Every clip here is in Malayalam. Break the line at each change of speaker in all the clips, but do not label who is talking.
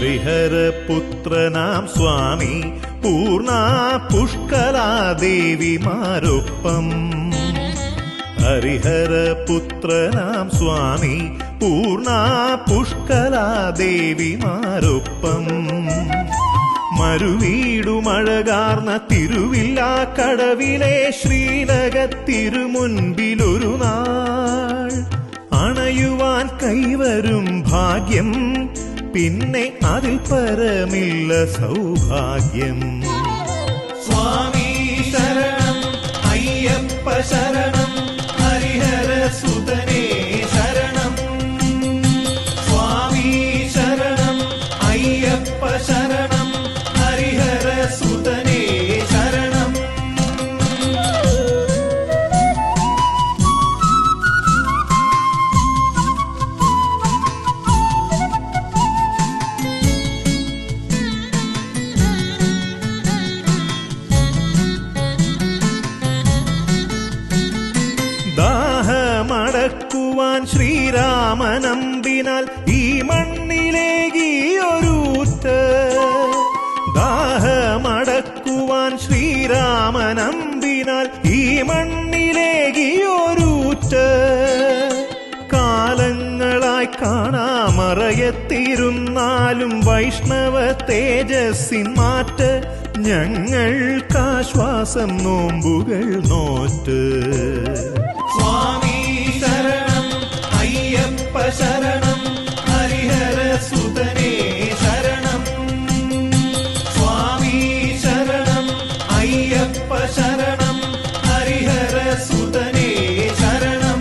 ഹരിഹരപുത്രനാം സ്വാമി പൂർണ്ണ പുഷ്കലാദേവിമാരൊപ്പം. ഹരിഹരപുത്രനാം സ്വാമി പൂർണ്ണ പുഷ്കലാദേവിമാരൊപ്പം. മരുവീടുമഴകാർന്ന തിരുവില്ലാക്കടവിലെ ശ്രീലകത്തിരുമുൻപിലൊരു നാൾ അണയുവാൻ കൈവരും ഭാഗ്യം, പിന്നെ അതിൽ പരമില്ല സൗഭാഗ്യം. സ്വാമി ശരണം അയ്യപ്പ ശരണം ഹരിഹരസുതനേ ശരണം. സ്വാമി ശരണം അയ്യപ്പ ശരണം ഹരിഹരസുതനേ ശരണം. ദാഹമടക്കുവാൻ ശ്രീരാമനമ്പിനാൽ ഈ മണ്ണിലേകിയൊരൂറ്റ്. ദാഹമടക്കുവാൻ ശ്രീരാമനമ്പിനാൽ ഈ മണ്ണിലേകിയൊരൂറ്റ്. കാലങ്ങളായി കാണാമറയത്തിരുന്നാലും വൈഷ്ണവ തേജസ്സിൻ മാറ്റ് ഞങ്ങൾക്കാശ്വാസം നോമ്പുകൾ നോറ്റ്. സ്വാമി ശരണം അയ്യപ്പ ശരണം ഹരിഹരസുതനേ ശരണം. സ്വാമി ശരണം അയ്യപ്പ ശരണം ഹരിഹരസുതനേ ശരണം.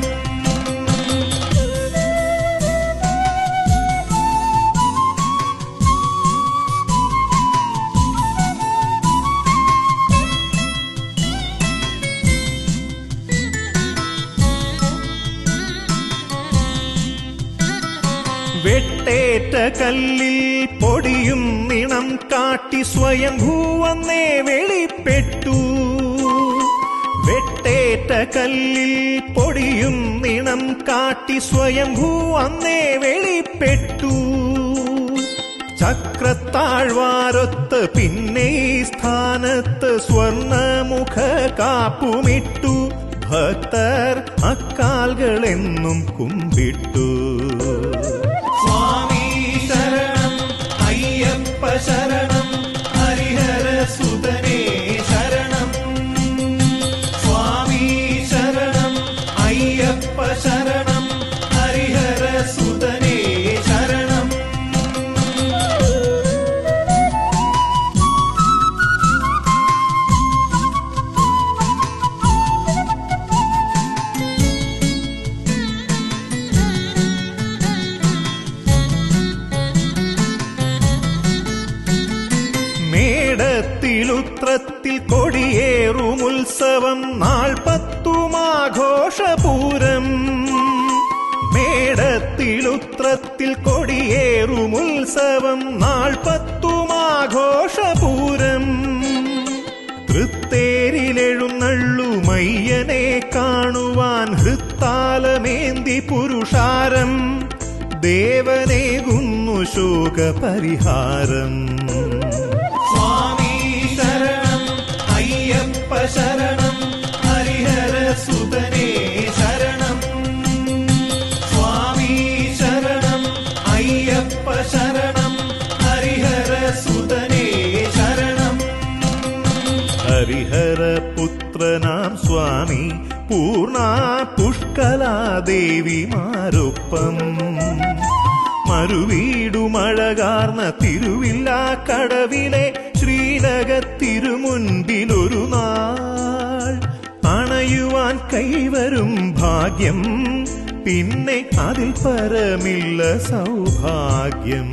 വെട്ടേറ്റ കല്ലിൽ പൊടിയും നിണം കാട്ടി സ്വയംഭൂവന്നേ വെളിപ്പെട്ടു. വെട്ടേറ്റ കല്ലിൽ പൊടിയും നിണം കാട്ടി സ്വയംഭൂവന്നേ വെളിപ്പെട്ടു. ചക്രത്താഴ്വാരൊത്ത് പിന്നെ ഈ സ്ഥാനത്ത് സ്വർണമുഖ കാപ്പുമിട്ടു. ഭക്തർ അക്കാൽകളെന്നും കുമ്പിട്ടു. സ്വാമി ശരണം അയ്യപ്പ ശരണം ഹരിഹരസുതനേ ശരണം. സ്വാമി ശരണം അയ്യപ്പ ശരണം ഹരിഹരസുതനേ ശരണം. മേടത്തിലുത്രത്തിൽ കൊടിയേറുമുത്സവം നാൾ 10 മേടത്തിലുത്രത്തിൽ കൊടിയേറുമുത്സവം നാൾ 10 തൃത്തേരിലെഴുന്നള്ളുമയ്യനെ കാണുവാൻ ഹൃത്താലമേന്തി പുരുഷാരം ദേവനേകുന്നു ശോകപരിഹാരം. സ്വാമി ശരണം അയ്യപ്പ ശരണം ഹരിഹരസുതനേ ശരണം. സ്വാമി ശരണം അയ്യപ്പ ശരണം ഹരിഹരസുതനേ ശരണം. ഹരിഹരപുത്രനാം സ്വാമി പൂർണ്ണ പുഷ്കലാദേവിമാരൊപ്പം. മരുവീടുമഴകാർന്ന തിരുവില്ലാക്കടവിലെ ശ്രീലകത്തിരുമുൻപിലൊരു നാൾ അണയുവാൻ കൈവരും ഭാഗ്യം, പിന്നെ അതിൽ പരമില്ല സൗഭാഗ്യം.